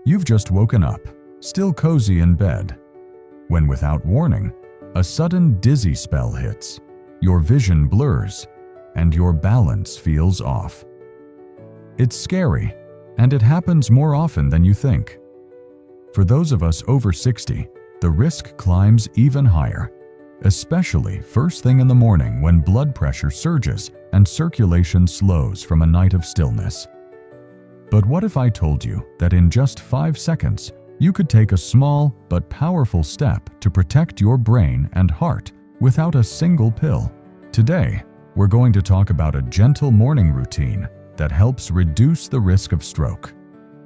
You've just woken up, still cozy in bed, when without warning, a sudden dizzy spell hits, your vision blurs, and your balance feels off. It's scary, and it happens more often than you think. For those of us over 60, the risk climbs even higher, especially first thing in the morning when blood pressure surges and circulation slows from a night of stillness. But what if I told you that in just 5 seconds, you could take a small but powerful step to protect your brain and heart without a single pill? Today, we're going to talk about a gentle morning routine that helps reduce the risk of stroke.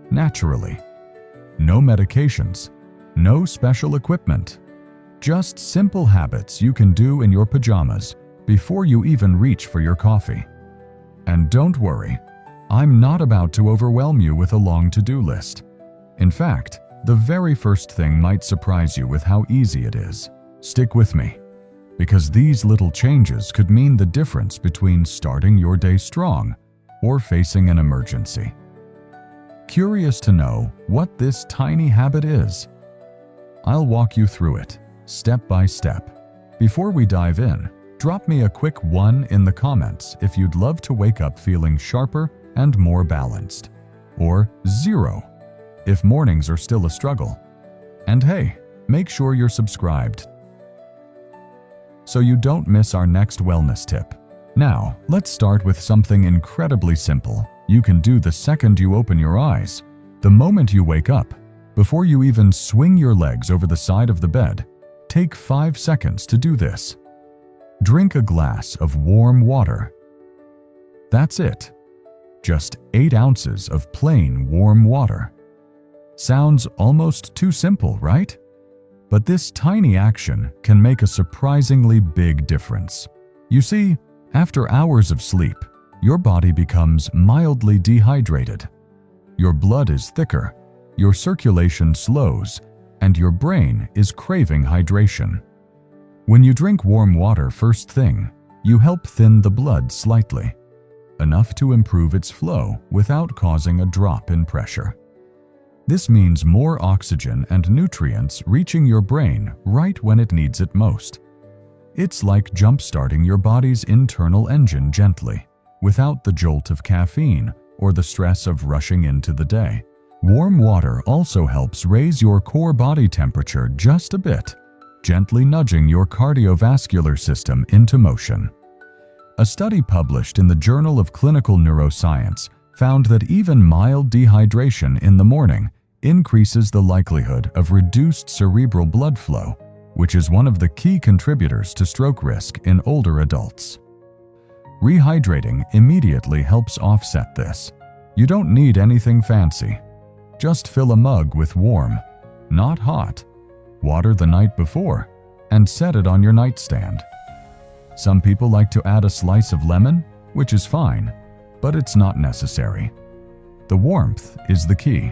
Naturally. No medications, no special equipment. Just simple habits you can do in your pajamas before you even reach for your coffee. And don't worry, I'm not about to overwhelm you with a long to-do list. In fact, the very first thing might surprise you with how easy it is. Stick with me, because these little changes could mean the difference between starting your day strong or facing an emergency. Curious to know what this tiny habit is? I'll walk you through it, step by step. Before we dive in, drop me a quick 1 in the comments if you'd love to wake up feeling sharper and more balanced, or 0 if mornings are still a struggle. And hey, make sure you're subscribed so you don't miss our next wellness tip. Now, let's start with something incredibly simple you can do the second you open your eyes. The moment you wake up, before you even swing your legs over the side of the bed, take 5 seconds to do this. Drink a glass of warm water. That's it. Just 8 ounces of plain warm water. Sounds almost too simple, right? But this tiny action can make a surprisingly big difference. You see, after hours of sleep, your body becomes mildly dehydrated. Your blood is thicker, your circulation slows, and your brain is craving hydration. When you drink warm water first thing, you help thin the blood slightly, enough to improve its flow without causing a drop in pressure. This means more oxygen and nutrients reaching your brain right when it needs it most. It's like jump-starting your body's internal engine gently, without the jolt of caffeine or the stress of rushing into the day. Warm water also helps raise your core body temperature just a bit, gently nudging your cardiovascular system into motion. A study published in the Journal of Clinical Neuroscience found that even mild dehydration in the morning increases the likelihood of reduced cerebral blood flow, which is one of the key contributors to stroke risk in older adults. Rehydrating immediately helps offset this. You don't need anything fancy. Just fill a mug with warm, not hot, water the night before, and set it on your nightstand. Some people like to add a slice of lemon, which is fine, but it's not necessary. The warmth is the key.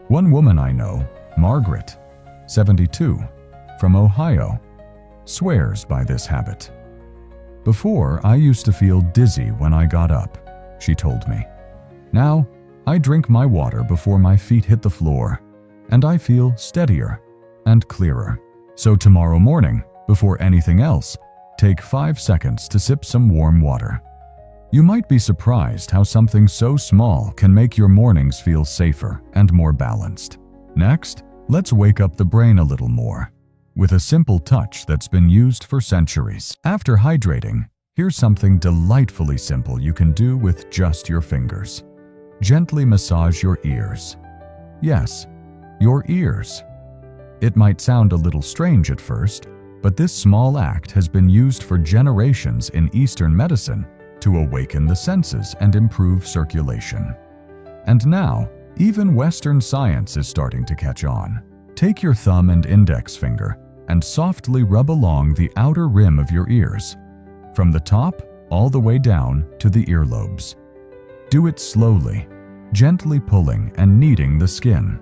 One woman I know, Margaret, 72, from Ohio, swears by this habit. Before, I used to feel dizzy when I got up, she told me. Now, I drink my water before my feet hit the floor, and I feel steadier and clearer. So tomorrow morning, before anything else, take 5 seconds to sip some warm water. You might be surprised how something so small can make your mornings feel safer and more balanced. Next, let's wake up the brain a little more, with a simple touch that's been used for centuries. After hydrating, here's something delightfully simple you can do with just your fingers. Gently massage your ears. Yes, your ears. It might sound a little strange at first, but this small act has been used for generations in Eastern medicine to awaken the senses and improve circulation. And now, even Western science is starting to catch on. Take your thumb and index finger and softly rub along the outer rim of your ears, from the top all the way down to the earlobes. Do it slowly, gently pulling and kneading the skin.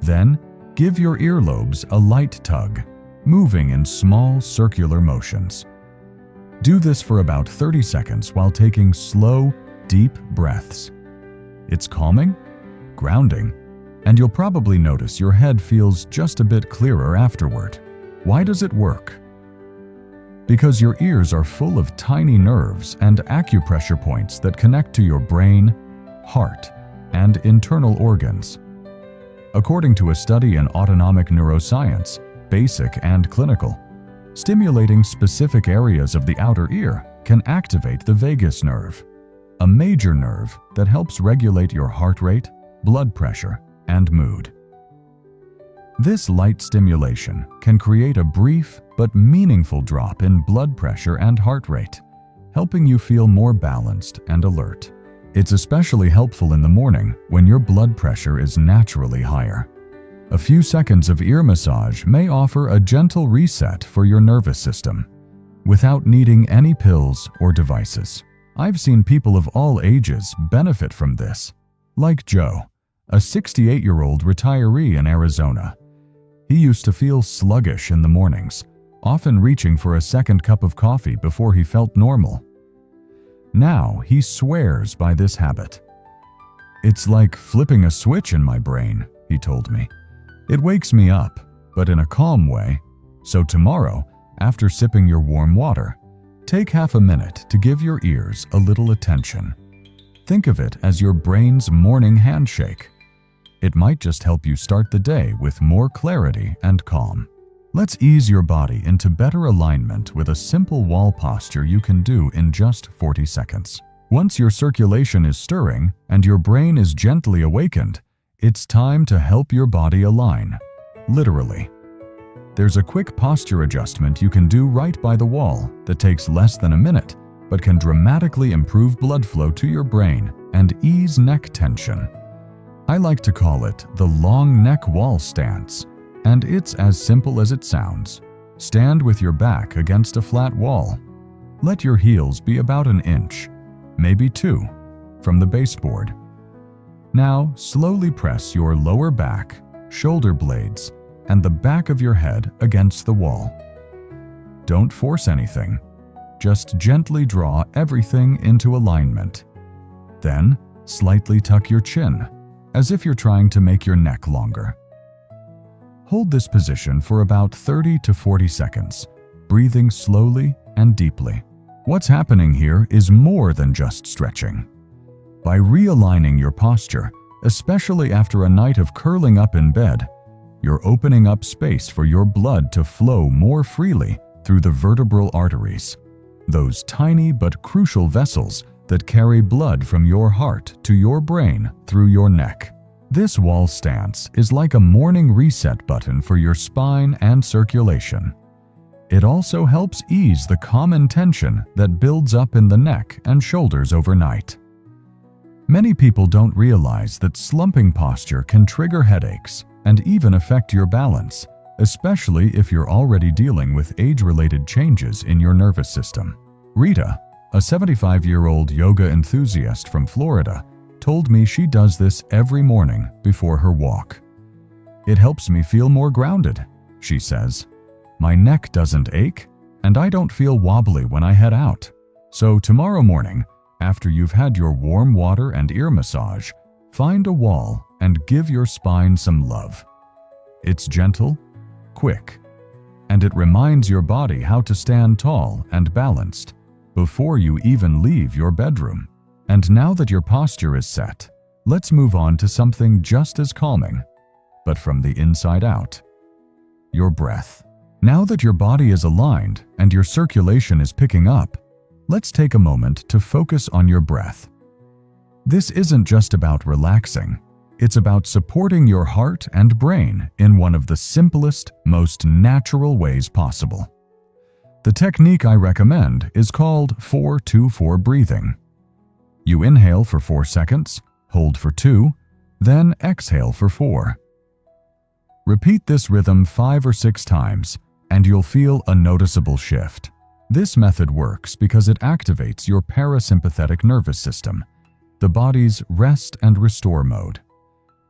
Then, give your earlobes a light tug, moving in small circular motions. Do this for about 30 seconds while taking slow, deep breaths. It's calming, grounding, and you'll probably notice your head feels just a bit clearer afterward. Why does it work? Because your ears are full of tiny nerves and acupressure points that connect to your brain, heart, and internal organs. According to a study in autonomic neuroscience, basic and clinical, stimulating specific areas of the outer ear can activate the vagus nerve, a major nerve that helps regulate your heart rate, blood pressure, and mood. This light stimulation can create a brief but meaningful drop in blood pressure and heart rate, helping you feel more balanced and alert. It's especially helpful in the morning when your blood pressure is naturally higher. A few seconds of ear massage may offer a gentle reset for your nervous system, without needing any pills or devices. I've seen people of all ages benefit from this, like Joe, a 68-year-old retiree in Arizona. He used to feel sluggish in the mornings, often reaching for a second cup of coffee before he felt normal. Now he swears by this habit. "It's like flipping a switch in my brain," he told me. "It wakes me up, but in a calm way. So tomorrow, after sipping your warm water, take half a minute to give your ears a little attention. Think of it as your brain's morning handshake. It might just help you start the day with more clarity and calm." Let's ease your body into better alignment with a simple wall posture you can do in just 40 seconds. Once your circulation is stirring and your brain is gently awakened, it's time to help your body align, literally. There's a quick posture adjustment you can do right by the wall that takes less than a minute, but can dramatically improve blood flow to your brain and ease neck tension. I like to call it the long neck wall stance. And it's as simple as it sounds. Stand with your back against a flat wall. Let your heels be about an inch, maybe 2, from the baseboard. Now, slowly press your lower back, shoulder blades, and the back of your head against the wall. Don't force anything. Just gently draw everything into alignment. Then, slightly tuck your chin, as if you're trying to make your neck longer. Hold this position for about 30 to 40 seconds, breathing slowly and deeply. What's happening here is more than just stretching. By realigning your posture, especially after a night of curling up in bed, you're opening up space for your blood to flow more freely through the vertebral arteries, those tiny but crucial vessels that carry blood from your heart to your brain through your neck. This wall stance is like a morning reset button for your spine and circulation. It also helps ease the common tension that builds up in the neck and shoulders overnight. Many people don't realize that slumping posture can trigger headaches and even affect your balance, especially if you're already dealing with age-related changes in your nervous system. Rita, a 75-year-old yoga enthusiast from Florida, told me she does this every morning before her walk. "It helps me feel more grounded," she says. "My neck doesn't ache, and I don't feel wobbly when I head out." So tomorrow morning, after you've had your warm water and ear massage, find a wall and give your spine some love. It's gentle, quick, and it reminds your body how to stand tall and balanced before you even leave your bedroom. And now that your posture is set, let's move on to something just as calming, but from the inside out. Your breath. Now that your body is aligned and your circulation is picking up, let's take a moment to focus on your breath. This isn't just about relaxing. It's about supporting your heart and brain in one of the simplest, most natural ways possible. The technique I recommend is called 4-2-4 breathing. You inhale for 4 seconds, hold for 2, then exhale for 4. Repeat this rhythm 5 or 6 times, and you'll feel a noticeable shift. This method works because it activates your parasympathetic nervous system, the body's rest and restore mode.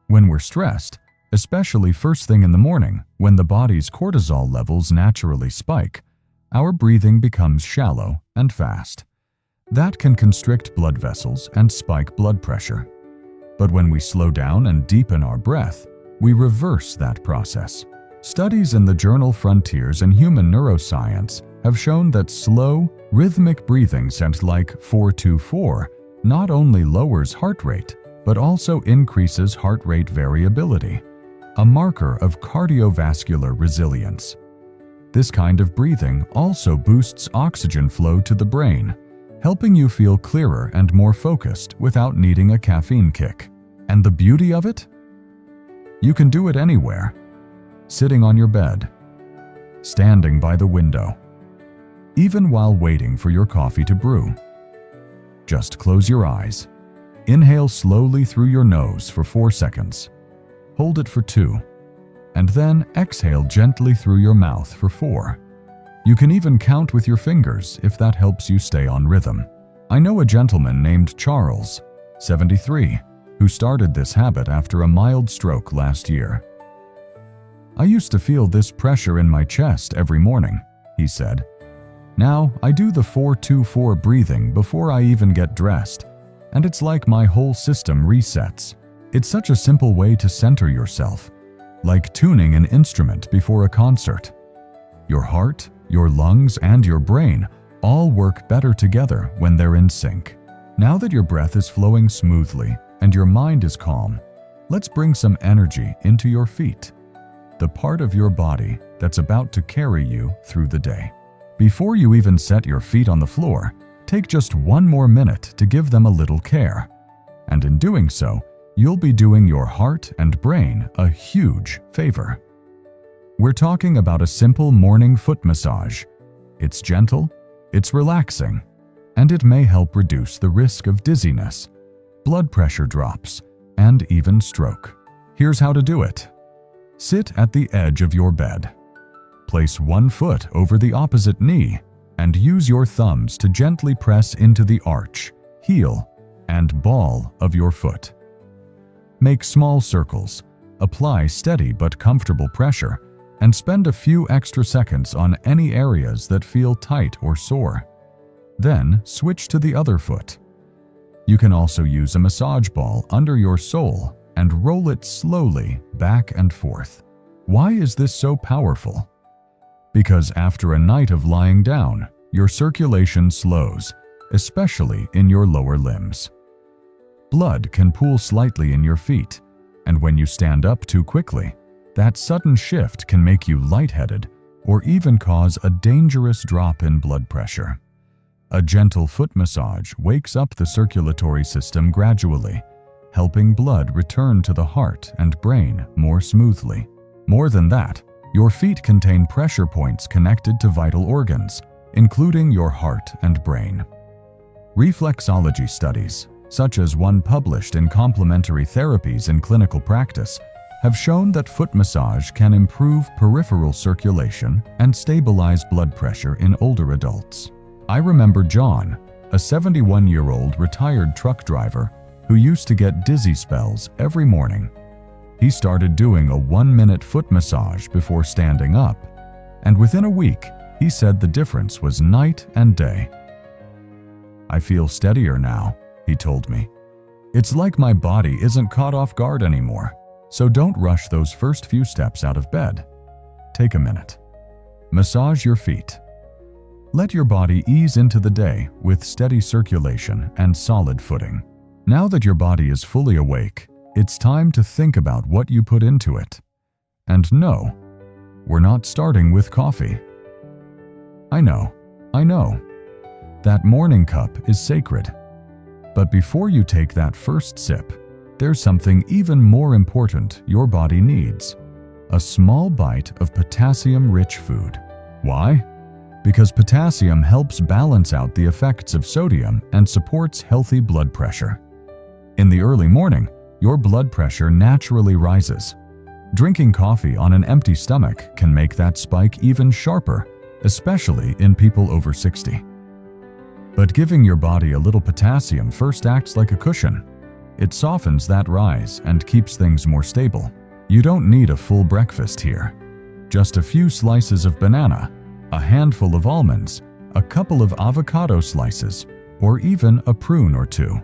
When we're stressed, especially first thing in the morning when the body's cortisol levels naturally spike, our breathing becomes shallow and fast. That can constrict blood vessels and spike blood pressure. But when we slow down and deepen our breath, we reverse that process. Studies in the journal Frontiers in Human Neuroscience have shown that slow, rhythmic breathing set like 4-2-4 not only lowers heart rate, but also increases heart rate variability, a marker of cardiovascular resilience. This kind of breathing also boosts oxygen flow to the brain, helping you feel clearer and more focused without needing a caffeine kick. And the beauty of it? You can do it anywhere. Sitting on your bed, standing by the window, even while waiting for your coffee to brew. Just close your eyes. Inhale slowly through your nose for 4 seconds. Hold it for 2. And then exhale gently through your mouth for 4. You can even count with your fingers if that helps you stay on rhythm. I know a gentleman named Charles, 73, who started this habit after a mild stroke last year. "I used to feel this pressure in my chest every morning," he said. "Now I do the 4-2-4 breathing before I even get dressed, and it's like my whole system resets. It's such a simple way to center yourself, like tuning an instrument before a concert. Your heart, your lungs, and your brain all work better together when they're in sync. Now that your breath is flowing smoothly and your mind is calm, let's bring some energy into your feet, the part of your body that's about to carry you through the day. Before you even set your feet on the floor, take just 1 more minute to give them a little care. And in doing so, you'll be doing your heart and brain a huge favor." We're talking about a simple morning foot massage. It's gentle, it's relaxing, and it may help reduce the risk of dizziness, blood pressure drops, and even stroke. Here's how to do it. Sit at the edge of your bed. Place 1 foot over the opposite knee and use your thumbs to gently press into the arch, heel, and ball of your foot. Make small circles, apply steady but comfortable pressure, and spend a few extra seconds on any areas that feel tight or sore. Then switch to the other foot. You can also use a massage ball under your sole and roll it slowly back and forth. Why is this so powerful? Because after a night of lying down, your circulation slows, especially in your lower limbs. Blood can pool slightly in your feet, and when you stand up too quickly, that sudden shift can make you lightheaded or even cause a dangerous drop in blood pressure. A gentle foot massage wakes up the circulatory system gradually, helping blood return to the heart and brain more smoothly. More than that, your feet contain pressure points connected to vital organs, including your heart and brain. Reflexology studies, such as one published in Complementary Therapies in Clinical Practice, have shown that foot massage can improve peripheral circulation and stabilize blood pressure in older adults. I remember John, a 71-year-old retired truck driver who used to get dizzy spells every morning. He started doing a 1-minute foot massage before standing up, and within a week, he said the difference was night and day. "I feel steadier now," he told me. "It's like my body isn't caught off guard anymore." So don't rush those first few steps out of bed. Take a minute. Massage your feet. Let your body ease into the day with steady circulation and solid footing. Now that your body is fully awake, it's time to think about what you put into it. And no, we're not starting with coffee. I know. That morning cup is sacred. But before you take that first sip, there's something even more important your body needs: a small bite of potassium-rich food. Why? Because potassium helps balance out the effects of sodium and supports healthy blood pressure. In the early morning, your blood pressure naturally rises. Drinking coffee on an empty stomach can make that spike even sharper, especially in people over 60. But giving your body a little potassium first acts like a cushion. It softens that rise and keeps things more stable. You don't need a full breakfast here. Just a few slices of banana, a handful of almonds, a couple of avocado slices, or even a prune or 2.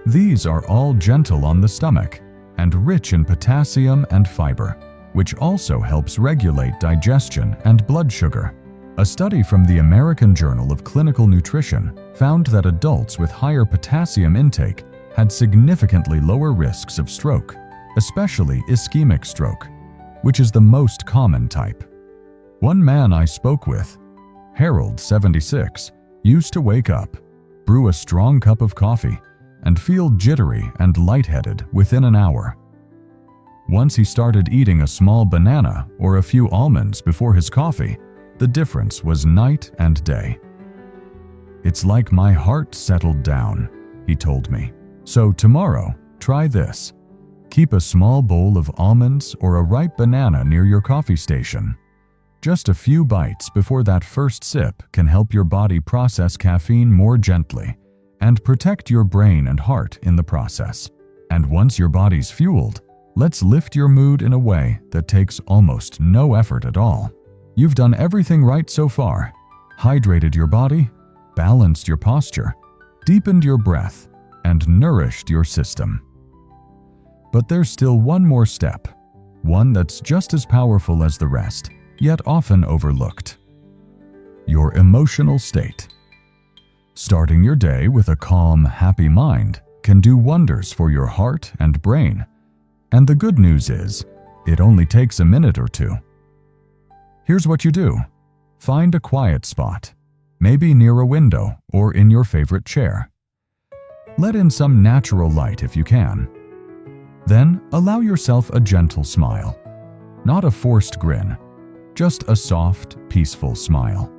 These are all gentle on the stomach and rich in potassium and fiber, which also helps regulate digestion and blood sugar. A study from the American Journal of Clinical Nutrition found that adults with higher potassium intake had significantly lower risks of stroke, especially ischemic stroke, which is the most common type. One man I spoke with, Harold, 76, used to wake up, brew a strong cup of coffee, and feel jittery and lightheaded within an hour. Once he started eating a small banana or a few almonds before his coffee, the difference was night and day. "It's like my heart settled down," he told me. "So tomorrow, try this. Keep a small bowl of almonds or a ripe banana near your coffee station. Just a few bites before that first sip can help your body process caffeine more gently and protect your brain and heart in the process. And once your body's fueled, let's lift your mood in a way that takes almost no effort at all. You've done everything right so far. Hydrated your body, balanced your posture, deepened your breath, and nourished your system. But there's still one more step, one that's just as powerful as the rest, yet often overlooked. Your emotional state. Starting your day with a calm, happy mind can do wonders for your heart and brain. And the good news is, it only takes a minute or two. Here's what you do. Find a quiet spot, maybe near a window or in your favorite chair. Let in some natural light if you can. Then allow yourself a gentle smile. Not a forced grin, just a soft, peaceful smile.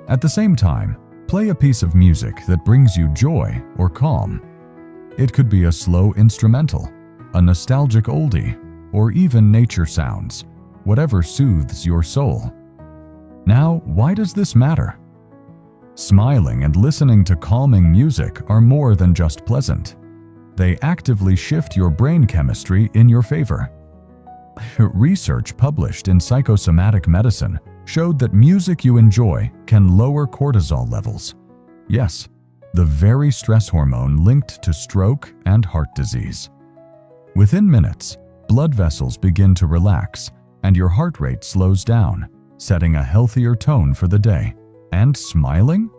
At the same time, play a piece of music that brings you joy or calm. It could be a slow instrumental, a nostalgic oldie, or even nature sounds, whatever soothes your soul. Now, why does this matter? Smiling and listening to calming music are more than just pleasant. They actively shift your brain chemistry in your favor. Research published in Psychosomatic Medicine showed that music you enjoy can lower cortisol levels. Yes, the very stress hormone linked to stroke and heart disease. Within minutes, blood vessels begin to relax and your heart rate slows down, setting a healthier tone for the day. And smiling?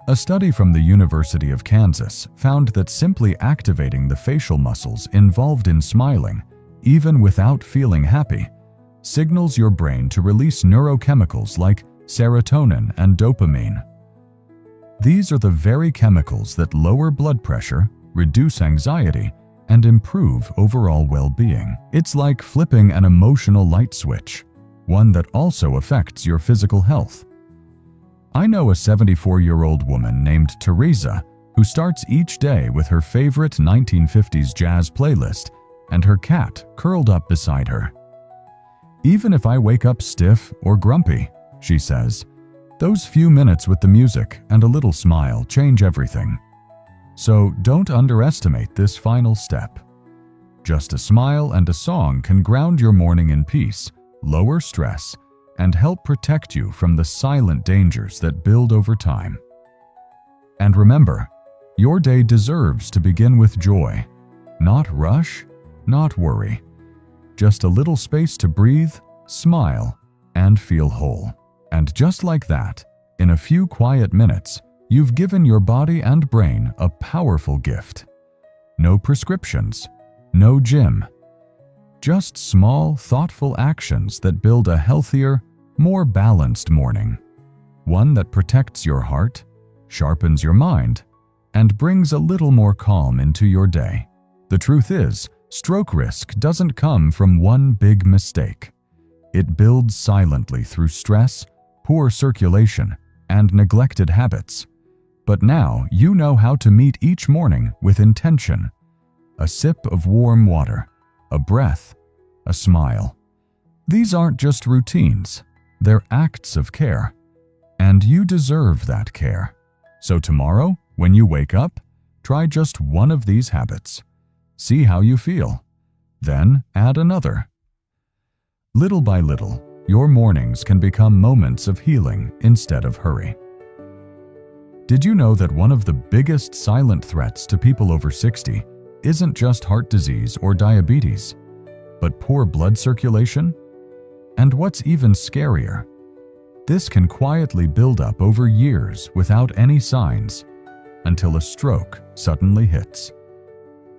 A study from the University of Kansas found that simply activating the facial muscles involved in smiling, even without feeling happy, signals your brain to release neurochemicals like serotonin and dopamine. These are the very chemicals that lower blood pressure, reduce anxiety, and improve overall well-being. It's like flipping an emotional light switch, one that also affects your physical health. I know a 74-year-old woman named Teresa who starts each day with her favorite 1950s jazz playlist and her cat curled up beside her. "Even if I wake up stiff or grumpy," she says, "those few minutes with the music and a little smile change everything." So don't underestimate this final step. Just a smile and a song can ground your morning in peace, lower stress, and help protect you from the silent dangers that build over time. And remember, your day deserves to begin with joy. Not rush, not worry. Just a little space to breathe, smile, and feel whole. And just like that, in a few quiet minutes, you've given your body and brain a powerful gift. No prescriptions, no gym. Just small, thoughtful actions that build a healthier, more balanced morning. One that protects your heart, sharpens your mind, and brings a little more calm into your day. The truth is, stroke risk doesn't come from one big mistake. It builds silently through stress, poor circulation, and neglected habits. But now you know how to meet each morning with intention. A sip of warm water, a breath, a smile. These aren't just routines, they're acts of care. And you deserve that care. So tomorrow, when you wake up, try just one of these habits. See how you feel. Then add another. Little by little, your mornings can become moments of healing instead of hurry. Did you know that one of the biggest silent threats to people over 60 isn't just heart disease or diabetes, but poor blood circulation? And what's even scarier, this can quietly build up over years without any signs until a stroke suddenly hits.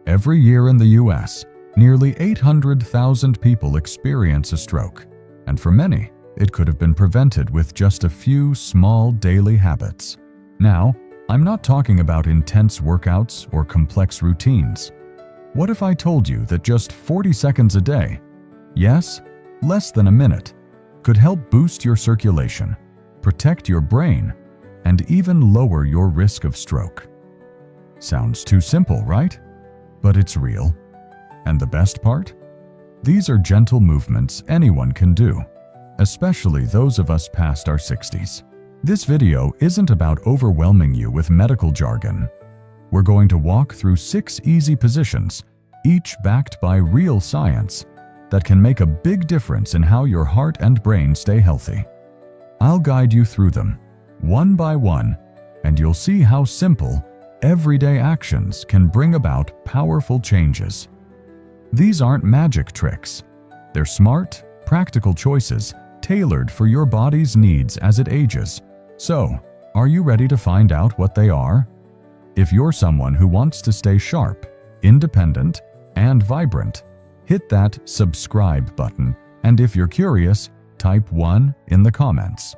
Every year in the US, nearly 800,000 people experience a stroke, and for many, it could have been prevented with just a few small daily habits. Now, I'm not talking about intense workouts or complex routines. What if I told you that just 40 seconds a day, yes, less than a minute, could help boost your circulation, protect your brain, and even lower your risk of stroke? Sounds too simple, right? But it's real. And the best part? These are gentle movements anyone can do, especially those of us past our 60s. This video isn't about overwhelming you with medical jargon. We're going to walk through 6 easy positions, each backed by real science, that can make a big difference in how your heart and brain stay healthy. I'll guide you through them, one by one, and you'll see how simple, everyday actions can bring about powerful changes. These aren't magic tricks. They're smart, practical choices tailored for your body's needs as it ages. So, are you ready to find out what they are? If you're someone who wants to stay sharp, independent, and vibrant, hit that subscribe button, and if you're curious, type 1 in the comments,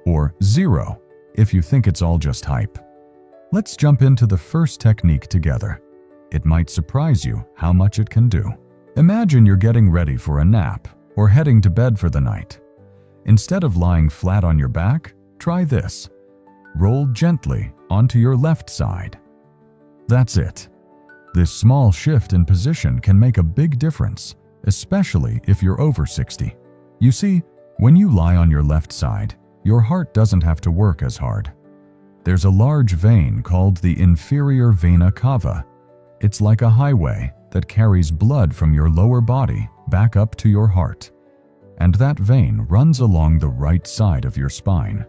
or 0 if you think it's all just hype. Let's jump into the first technique together. It might surprise you how much it can do. Imagine you're getting ready for a nap or heading to bed for the night. Instead of lying flat on your back, try this. Roll gently onto your left side. That's it. This small shift in position can make a big difference, especially if you're over 60. You see, when you lie on your left side, your heart doesn't have to work as hard. There's a large vein called the inferior vena cava. It's like a highway that carries blood from your lower body back up to your heart. And that vein runs along the right side of your spine.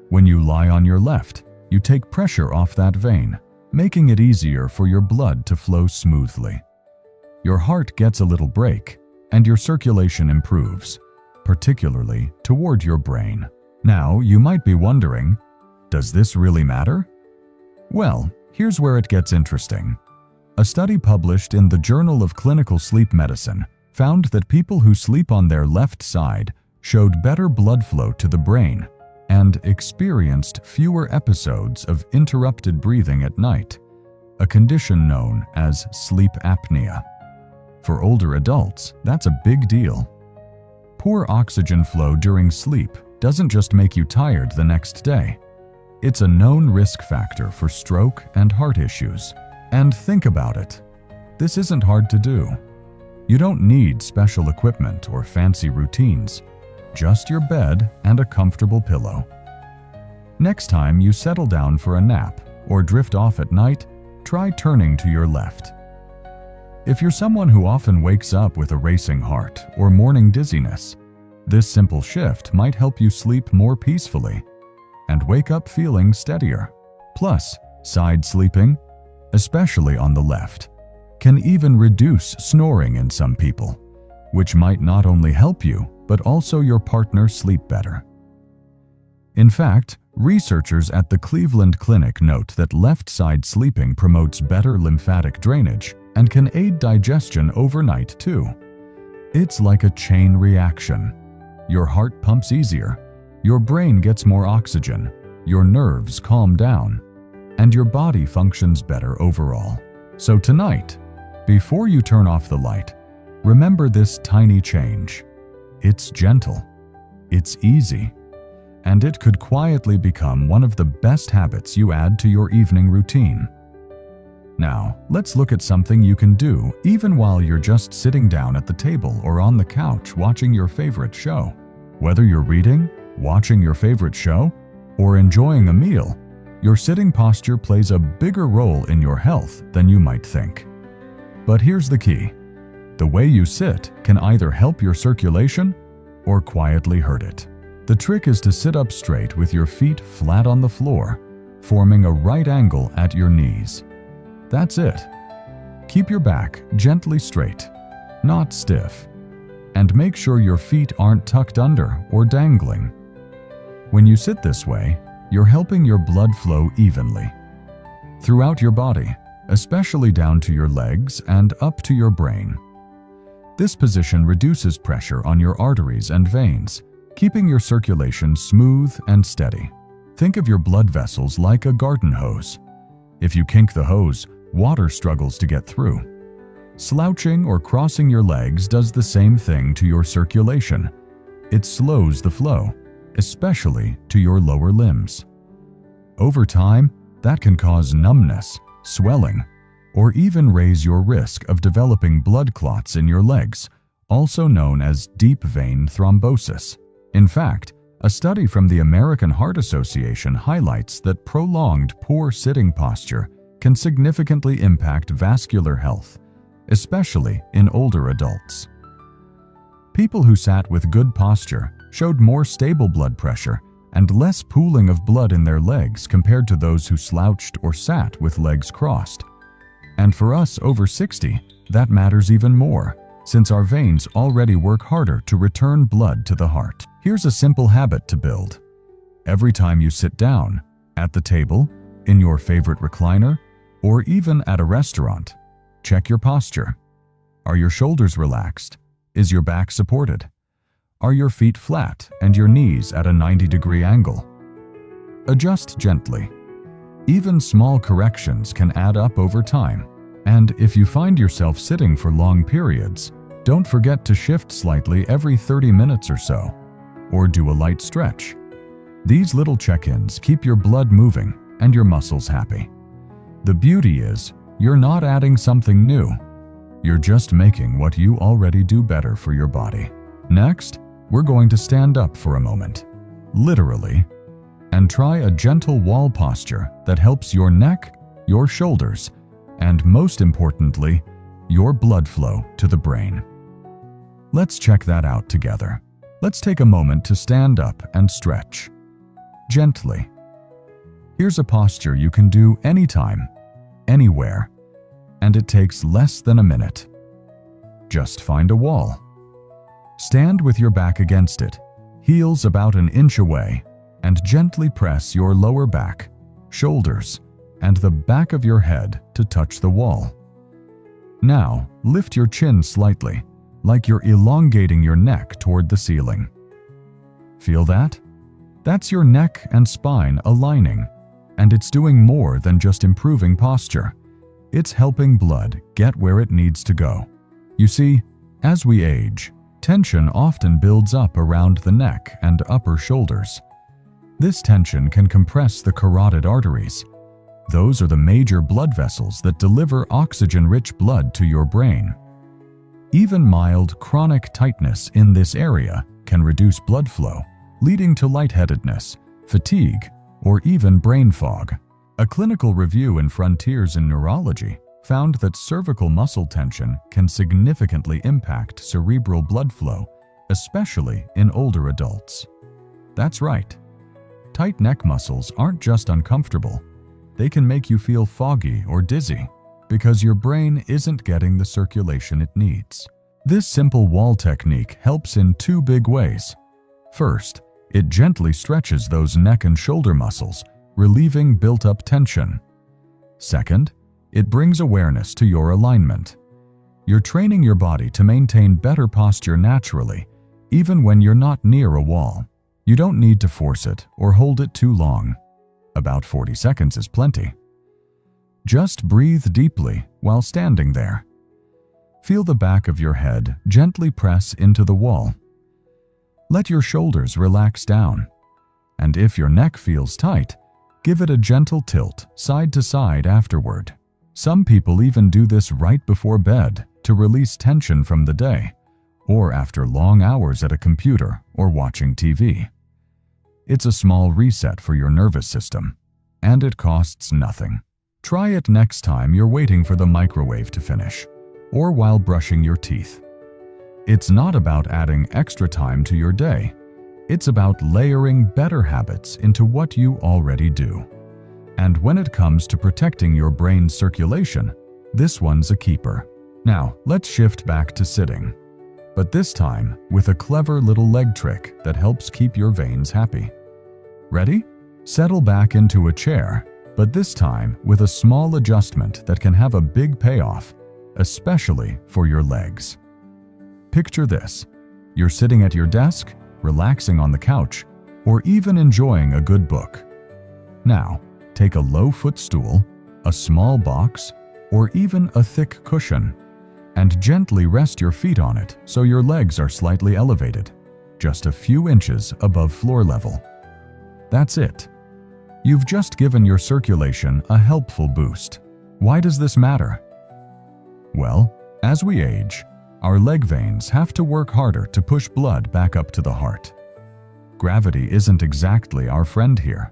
When you lie on your left, you take pressure off that vein, making it easier for your blood to flow smoothly. Your heart gets a little break, and your circulation improves, particularly toward your brain. Now, you might be wondering, does this really matter? Well, here's where it gets interesting. A study published in the Journal of Clinical Sleep Medicine found that people who sleep on their left side showed better blood flow to the brain and experienced fewer episodes of interrupted breathing at night, a condition known as sleep apnea. For older adults, that's a big deal. Poor oxygen flow during sleep doesn't just make you tired the next day. It's a known risk factor for stroke and heart issues. And think about it. This isn't hard to do. You don't need special equipment or fancy routines, just your bed and a comfortable pillow. Next time you settle down for a nap or drift off at night, try turning to your left. If you're someone who often wakes up with a racing heart or morning dizziness, this simple shift might help you sleep more peacefully and wake up feeling steadier. Plus, side sleeping, especially on the left, can even reduce snoring in some people, which might not only help you, but also your partner sleep better. In fact, researchers at the Cleveland Clinic note that left-side sleeping promotes better lymphatic drainage and can aid digestion overnight too. It's like a chain reaction. Your heart pumps easier, your brain gets more oxygen, your nerves calm down, and your body functions better overall. So tonight, before you turn off the light, remember this tiny change. It's gentle, it's easy, and it could quietly become one of the best habits you add to your evening routine. Now, let's look at something you can do even while you're just sitting down at the table or on the couch watching your favorite show. Whether you're reading, watching your favorite show, or enjoying a meal, your sitting posture plays a bigger role in your health than you might think. But here's the key. The way you sit can either help your circulation or quietly hurt it. The trick is to sit up straight with your feet flat on the floor, forming a right angle at your knees. That's it. Keep your back gently straight, not stiff, and make sure your feet aren't tucked under or dangling. When you sit this way, you're helping your blood flow evenly throughout your body, especially down to your legs and up to your brain. This position reduces pressure on your arteries and veins, keeping your circulation smooth and steady. Think of your blood vessels like a garden hose. If you kink the hose, water struggles to get through. Slouching or crossing your legs does the same thing to your circulation. It slows the flow, especially to your lower limbs. Over time, that can cause numbness, swelling, or even raise your risk of developing blood clots in your legs, also known as deep vein thrombosis. In fact, a study from the American Heart Association highlights that prolonged poor sitting posture can significantly impact vascular health, especially in older adults. People who sat with good posture showed more stable blood pressure and less pooling of blood in their legs compared to those who slouched or sat with legs crossed. And for us over 60, that matters even more, since our veins already work harder to return blood to the heart. Here's a simple habit to build. Every time you sit down, at the table, in your favorite recliner, or even at a restaurant, check your posture. Are your shoulders relaxed? Is your back supported? Are your feet flat and your knees at a 90-degree angle? Adjust gently. Even small corrections can add up over time. And if you find yourself sitting for long periods, don't forget to shift slightly every 30 minutes or so, or do a light stretch. These little check-ins keep your blood moving and your muscles happy. The beauty is, you're not adding something new. You're just making what you already do better for your body. Next, we're going to stand up for a moment, literally, and try a gentle wall posture that helps your neck, your shoulders, and most importantly, your blood flow to the brain. Let's check that out together. Let's take a moment to stand up and stretch. Gently. Here's a posture you can do anytime, anywhere, and it takes less than a minute. Just find a wall. Stand with your back against it, heels about an inch away, and gently press your lower back, shoulders, and the back of your head to touch the wall. Now, lift your chin slightly, like you're elongating your neck toward the ceiling. Feel that? That's your neck and spine aligning, and it's doing more than just improving posture. It's helping blood get where it needs to go. You see, as we age, tension often builds up around the neck and upper shoulders. This tension can compress the carotid arteries. Those are the major blood vessels that deliver oxygen-rich blood to your brain. Even mild chronic tightness in this area can reduce blood flow, leading to lightheadedness, fatigue, or even brain fog. A clinical review in Frontiers in Neurology found that cervical muscle tension can significantly impact cerebral blood flow, especially in older adults. That's right. Tight neck muscles aren't just uncomfortable. They can make you feel foggy or dizzy because your brain isn't getting the circulation it needs. This simple wall technique helps in two big ways. First, it gently stretches those neck and shoulder muscles, relieving built-up tension. Second, it brings awareness to your alignment. You're training your body to maintain better posture naturally, even when you're not near a wall. You don't need to force it or hold it too long. About 40 seconds is plenty. Just breathe deeply while standing there. Feel the back of your head gently press into the wall. Let your shoulders relax down. And if your neck feels tight, give it a gentle tilt side to side afterward. Some people even do this right before bed to release tension from the day, or after long hours at a computer or watching TV. It's a small reset for your nervous system, and it costs nothing. Try it next time you're waiting for the microwave to finish, or while brushing your teeth. It's not about adding extra time to your day. It's about layering better habits into what you already do. And when it comes to protecting your brain's circulation, this one's a keeper. Now, let's shift back to sitting. But this time with a clever little leg trick that helps keep your veins happy. Ready? Settle back into a chair, but this time with a small adjustment that can have a big payoff, especially for your legs. Picture this. You're sitting at your desk, relaxing on the couch, or even enjoying a good book. Now, take a low footstool, a small box, or even a thick cushion, and gently rest your feet on it so your legs are slightly elevated, just a few inches above floor level. That's it. You've just given your circulation a helpful boost. Why does this matter? Well, as we age, our leg veins have to work harder to push blood back up to the heart. Gravity isn't exactly our friend here.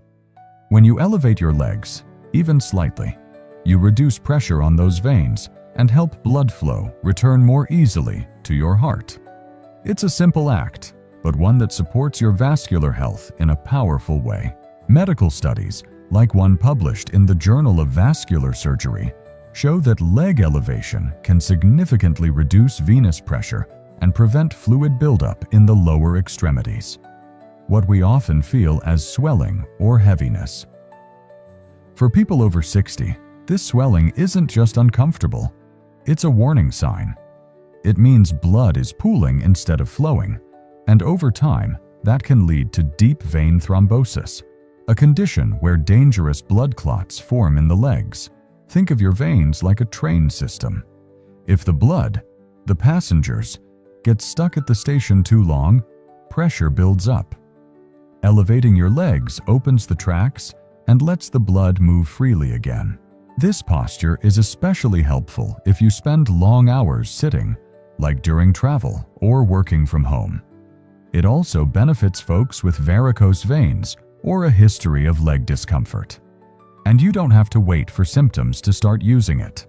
When you elevate your legs, even slightly, you reduce pressure on those veins and help blood flow return more easily to your heart. It's a simple act, but one that supports your vascular health in a powerful way. Medical studies, like one published in the Journal of Vascular Surgery, show that leg elevation can significantly reduce venous pressure and prevent fluid buildup in the lower extremities, what we often feel as swelling or heaviness. For people over 60, this swelling isn't just uncomfortable, it's a warning sign. It means blood is pooling instead of flowing, and over time, that can lead to deep vein thrombosis, a condition where dangerous blood clots form in the legs. Think of your veins like a train system. If the blood, the passengers, gets stuck at the station too long, pressure builds up. Elevating your legs opens the tracks and lets the blood move freely again. This posture is especially helpful if you spend long hours sitting, like during travel or working from home. It also benefits folks with varicose veins or a history of leg discomfort. And you don't have to wait for symptoms to start using it.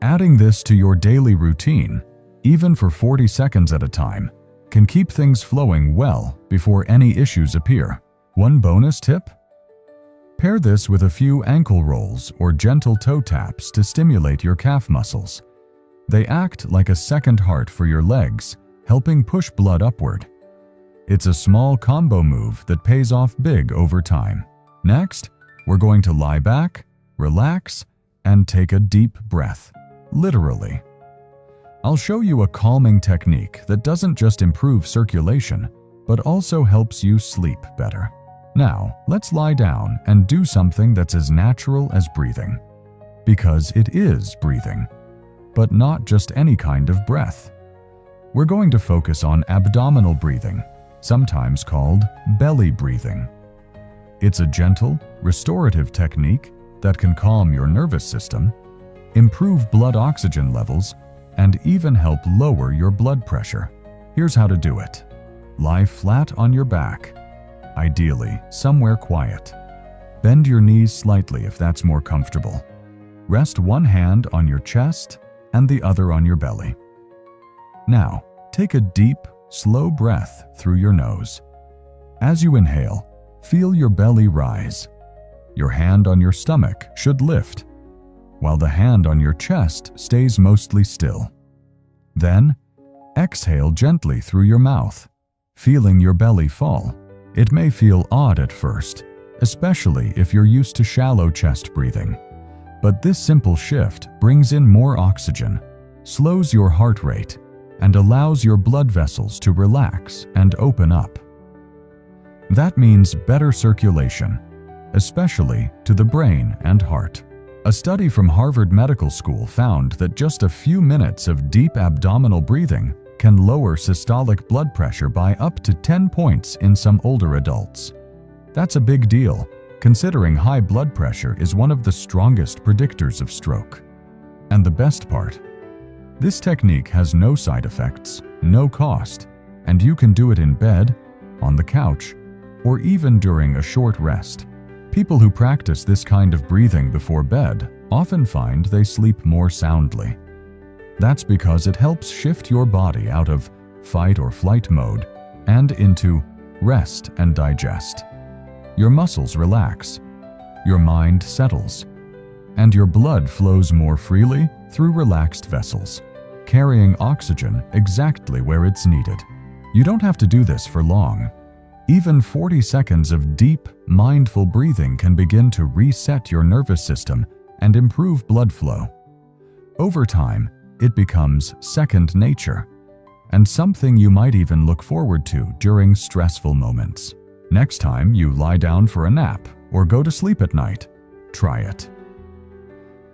Adding this to your daily routine, even for 40 seconds at a time, can keep things flowing well before any issues appear. One bonus tip? Pair this with a few ankle rolls or gentle toe taps to stimulate your calf muscles. They act like a second heart for your legs, helping push blood upward. It's a small combo move that pays off big over time. Next, we're going to lie back, relax, and take a deep breath, literally. I'll show you a calming technique that doesn't just improve circulation, but also helps you sleep better. Now, let's lie down and do something that's as natural as breathing. Because it is breathing, but not just any kind of breath. We're going to focus on abdominal breathing, sometimes called belly breathing. It's a gentle, restorative technique that can calm your nervous system, improve blood oxygen levels, and even help lower your blood pressure. Here's how to do it. Lie flat on your back, ideally somewhere quiet. Bend your knees slightly if that's more comfortable. Rest one hand on your chest and the other on your belly. Now, take a deep, slow breath through your nose. As you inhale, feel your belly rise. Your hand on your stomach should lift, while the hand on your chest stays mostly still. Then, exhale gently through your mouth, feeling your belly fall. It may feel odd at first, especially if you're used to shallow chest breathing. But this simple shift brings in more oxygen, slows your heart rate, and allows your blood vessels to relax and open up. That means better circulation, especially to the brain and heart. A study from Harvard Medical School found that just a few minutes of deep abdominal breathing can lower systolic blood pressure by up to 10 points in some older adults. That's a big deal, considering high blood pressure is one of the strongest predictors of stroke. And the best part? This technique has no side effects, no cost, and you can do it in bed, on the couch, or even during a short rest. People who practice this kind of breathing before bed often find they sleep more soundly. That's because it helps shift your body out of fight or flight mode and into rest and digest. Your muscles relax, your mind settles, and your blood flows more freely through relaxed vessels, carrying oxygen exactly where it's needed. You don't have to do this for long. Even 40 seconds of deep, mindful breathing can begin to reset your nervous system and improve blood flow. Over time, it becomes second nature, and something you might even look forward to during stressful moments. Next time you lie down for a nap or go to sleep at night, try it.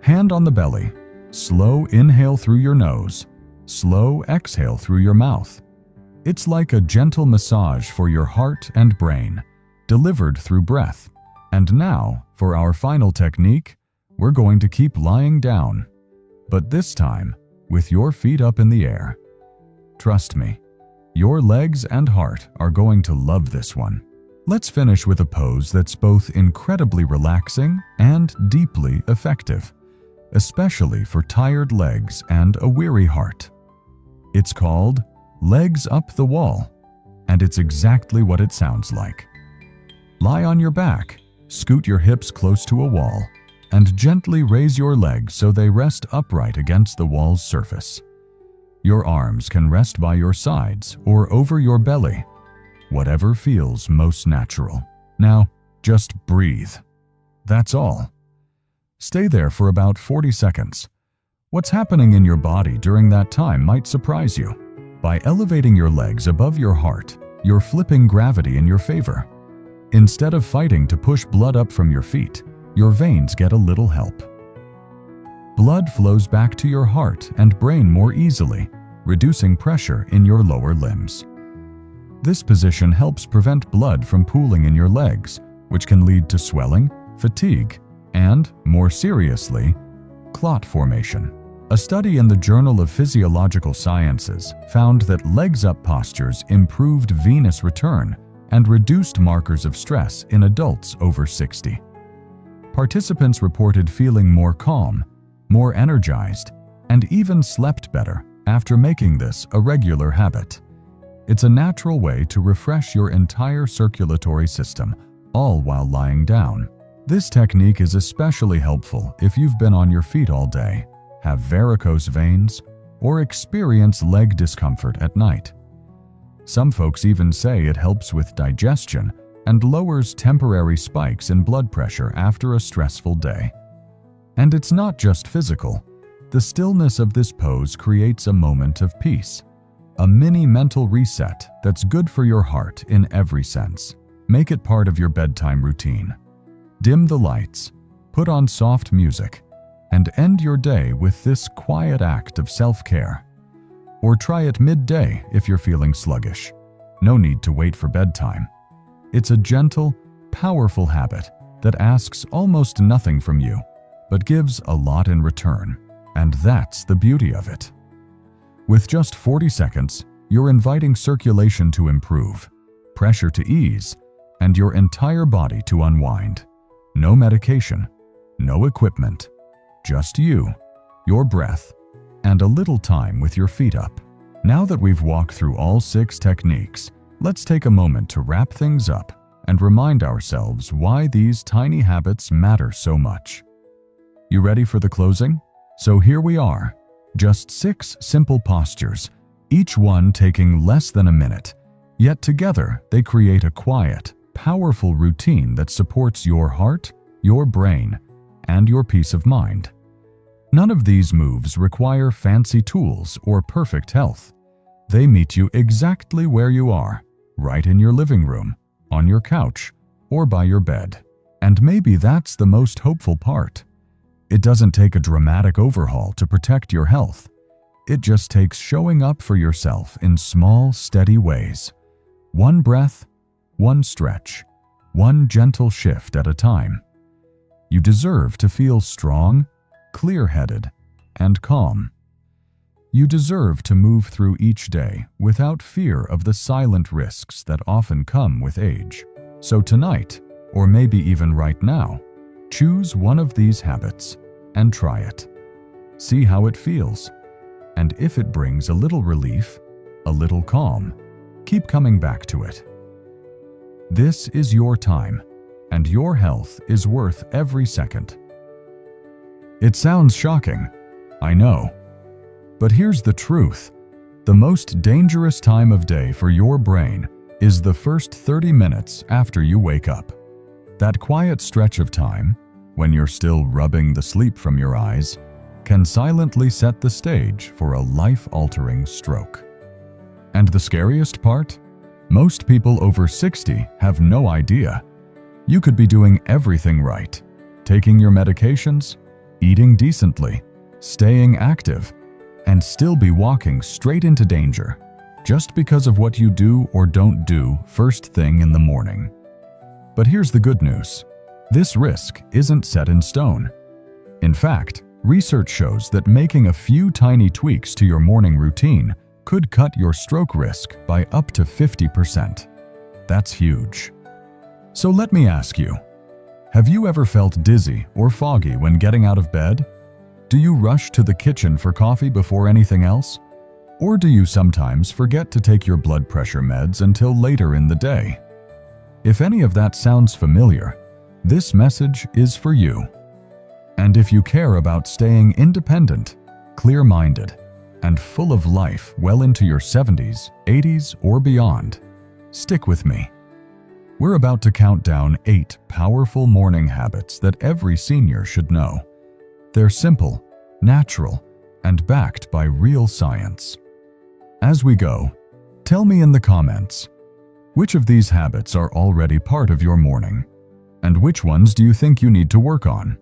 Hand on the belly. Slow inhale through your nose. Slow exhale through your mouth. It's like a gentle massage for your heart and brain, delivered through breath. And now, for our final technique, we're going to keep lying down, but this time with your feet up in the air. Trust me, your legs and heart are going to love this one. Let's finish with a pose that's both incredibly relaxing and deeply effective, especially for tired legs and a weary heart. It's called Legs Up the Wall, and it's exactly what it sounds like. Lie on your back, scoot your hips close to a wall, and gently raise your legs so they rest upright against the wall's surface. Your arms can rest by your sides or over your belly, whatever feels most natural. Now, just breathe. That's all. Stay there for about 40 seconds. What's happening in your body during that time might surprise you. By elevating your legs above your heart, you're flipping gravity in your favor. Instead of fighting to push blood up from your feet, your veins get a little help. Blood flows back to your heart and brain more easily, reducing pressure in your lower limbs. This position helps prevent blood from pooling in your legs, which can lead to swelling, fatigue, and, more seriously, clot formation. A study in the Journal of Physiological Sciences found that legs-up postures improved venous return and reduced markers of stress in adults over 60. Participants reported feeling more calm, more energized, and even slept better after making this a regular habit. It's a natural way to refresh your entire circulatory system, all while lying down. This technique is especially helpful if you've been on your feet all day, have varicose veins, or experience leg discomfort at night. Some folks even say it helps with digestion and lowers temporary spikes in blood pressure after a stressful day. And it's not just physical. The stillness of this pose creates a moment of peace, a mini mental reset that's good for your heart in every sense. Make it part of your bedtime routine. Dim the lights, put on soft music, and end your day with this quiet act of self-care. Or try it midday if you're feeling sluggish. No need to wait for bedtime. It's a gentle, powerful habit that asks almost nothing from you, but gives a lot in return. And that's the beauty of it. With just 40 seconds, you're inviting circulation to improve, pressure to ease, and your entire body to unwind. No medication, no equipment, just you, your breath, and a little time with your feet up. Now that we've walked through all 6 techniques, let's take a moment to wrap things up and remind ourselves why these tiny habits matter so much. You ready for the closing? So here we are, just 6 simple postures, each one taking less than a minute, yet together they create a quiet, powerful routine that supports your heart, your brain, and your peace of mind. None of these moves require fancy tools or perfect health. They meet you exactly where you are, right in your living room, on your couch, or by your bed. And maybe that's the most hopeful part. It doesn't take a dramatic overhaul to protect your health. It just takes showing up for yourself in small, steady ways. One breath, one stretch, one gentle shift at a time. You deserve to feel strong, clear-headed, and calm. You deserve to move through each day without fear of the silent risks that often come with age. So tonight, or maybe even right now, choose one of these habits and try it. See how it feels. And if it brings a little relief, a little calm, keep coming back to it. This is your time, and your health is worth every second. It sounds shocking, I know. But here's the truth. The most dangerous time of day for your brain is the first 30 minutes after you wake up. That quiet stretch of time, when you're still rubbing the sleep from your eyes, can silently set the stage for a life-altering stroke. And the scariest part? Most people over 60 have no idea. You could be doing everything right, taking your medications, eating decently, staying active, and still be walking straight into danger, just because of what you do or don't do first thing in the morning. But here's the good news. This risk isn't set in stone. In fact, research shows that making a few tiny tweaks to your morning routine could cut your stroke risk by up to 50%. That's huge. So let me ask you, have you ever felt dizzy or foggy when getting out of bed? Do you rush to the kitchen for coffee before anything else? Or do you sometimes forget to take your blood pressure meds until later in the day? If any of that sounds familiar, this message is for you. And if you care about staying independent, clear-minded, and full of life well into your 70s, 80s, or beyond, stick with me. We're about to count down 8 powerful morning habits that every senior should know. They're simple, natural, and backed by real science. As we go, tell me in the comments, which of these habits are already part of your morning, and which ones do you think you need to work on?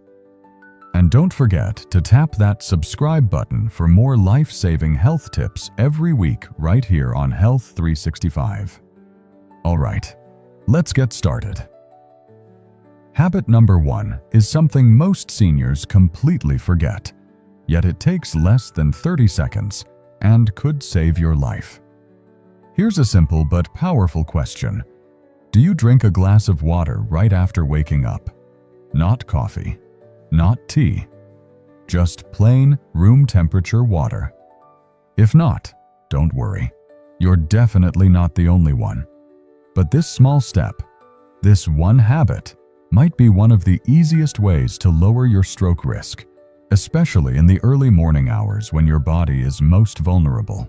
And don't forget to tap that subscribe button for more life-saving health tips every week right here on Health 365. All right, let's get started. Habit number 1 is something most seniors completely forget, yet it takes less than 30 seconds and could save your life. Here's a simple but powerful question. Do you drink a glass of water right after waking up? Not coffee, not tea, just plain room temperature water. If not, don't worry. You're definitely not the only one. But this small step, this one habit, might be one of the easiest ways to lower your stroke risk, especially in the early morning hours when your body is most vulnerable.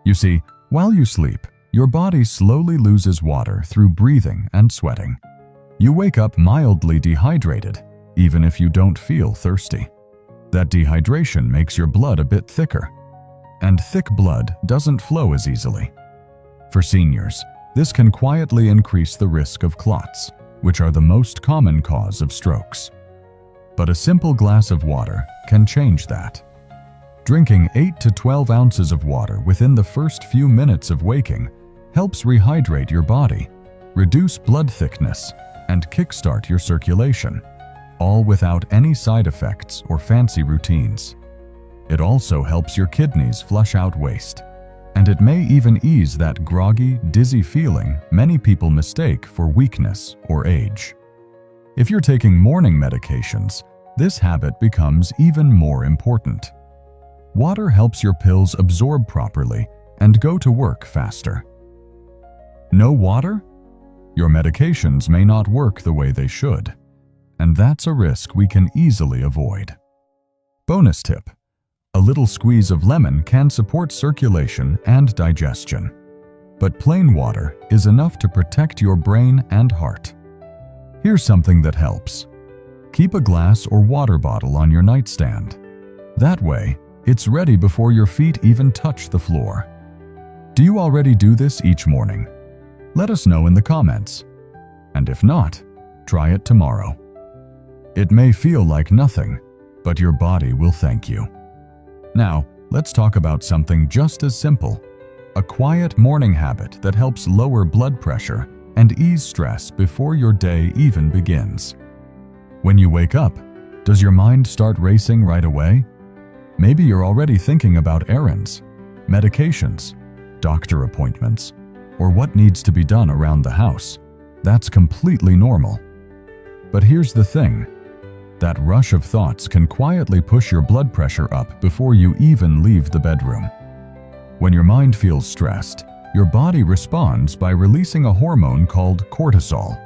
You see, while you sleep, your body slowly loses water through breathing and sweating. You wake up mildly dehydrated, even if you don't feel thirsty. That dehydration makes your blood a bit thicker, and thick blood doesn't flow as easily. For seniors, this can quietly increase the risk of clots, which are the most common cause of strokes. But a simple glass of water can change that. Drinking 8 to 12 ounces of water within the first few minutes of waking helps rehydrate your body, reduce blood thickness, and kickstart your circulation, all without any side effects or fancy routines. It also helps your kidneys flush out waste, and it may even ease that groggy, dizzy feeling many people mistake for weakness or age. If you're taking morning medications, this habit becomes even more important. Water helps your pills absorb properly and go to work faster. No water? Your medications may not work the way they should, and that's a risk we can easily avoid. Bonus tip: a little squeeze of lemon can support circulation and digestion, but plain water is enough to protect your brain and heart. Here's something that helps. Keep a glass or water bottle on your nightstand. That way, it's ready before your feet even touch the floor. Do you already do this each morning? Let us know in the comments. And if not, try it tomorrow. It may feel like nothing, but your body will thank you. Now, let's talk about something just as simple: a quiet morning habit that helps lower blood pressure and ease stress before your day even begins. When you wake up, does your mind start racing right away? Maybe you're already thinking about errands, medications, doctor appointments, or what needs to be done around the house. That's completely normal. But here's the thing. That rush of thoughts can quietly push your blood pressure up before you even leave the bedroom. When your mind feels stressed, your body responds by releasing a hormone called cortisol.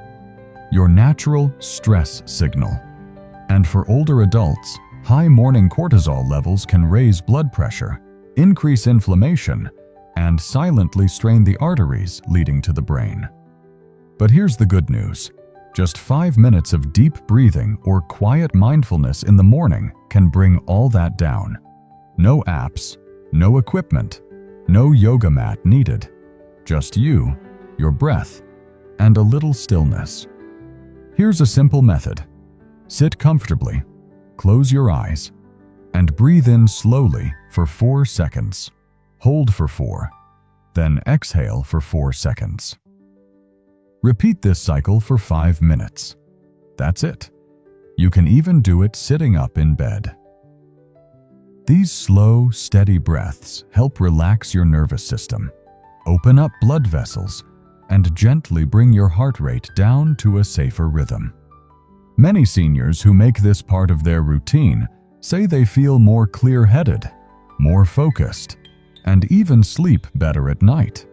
your natural stress signal. And for older adults, high morning cortisol levels can raise blood pressure, increase inflammation, and silently strain the arteries leading to the brain. But here's the good news. Just 5 minutes of deep breathing or quiet mindfulness in the morning can bring all that down. No apps, no equipment, no yoga mat needed. Just you, your breath, and a little stillness. Here's a simple method. Sit comfortably, close your eyes, and breathe in slowly for 4 seconds. Hold for 4, then exhale for 4 seconds. Repeat this cycle for 5 minutes. That's it. You can even do it sitting up in bed. These slow, steady breaths help relax your nervous system, open up blood vessels, and gently bring your heart rate down to a safer rhythm. Many seniors who make this part of their routine say they feel more clear-headed, more focused, and even sleep better at night.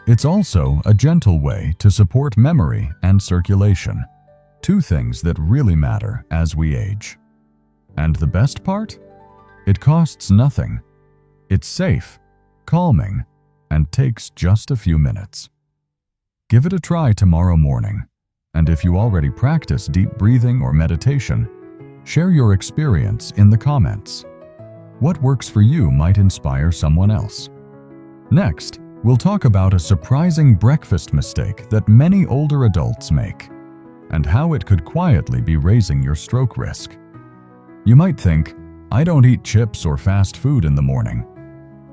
It's also a gentle way to support memory and circulation, 2 things that really matter as we age. And the best part? It costs nothing. It's safe, calming, and takes just a few minutes. Give it a try tomorrow morning, and if you already practice deep breathing or meditation, share your experience in the comments. What works for you might inspire someone else. Next, we'll talk about a surprising breakfast mistake that many older adults make, and how it could quietly be raising your stroke risk. You might think, I don't eat chips or fast food in the morning.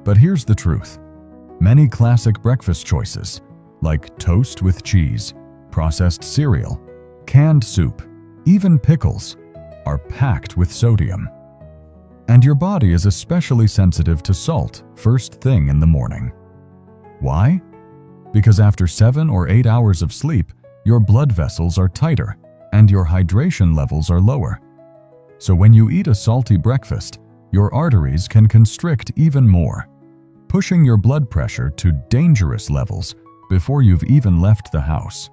But here's the truth. Many classic breakfast choices, like toast with cheese, processed cereal, canned soup, even pickles, are packed with sodium. And your body is especially sensitive to salt first thing in the morning. Why? Because after 7 or 8 hours of sleep, your blood vessels are tighter and your hydration levels are lower. So when you eat a salty breakfast, your arteries can constrict even more, pushing your blood pressure to dangerous levels before you've even left the house.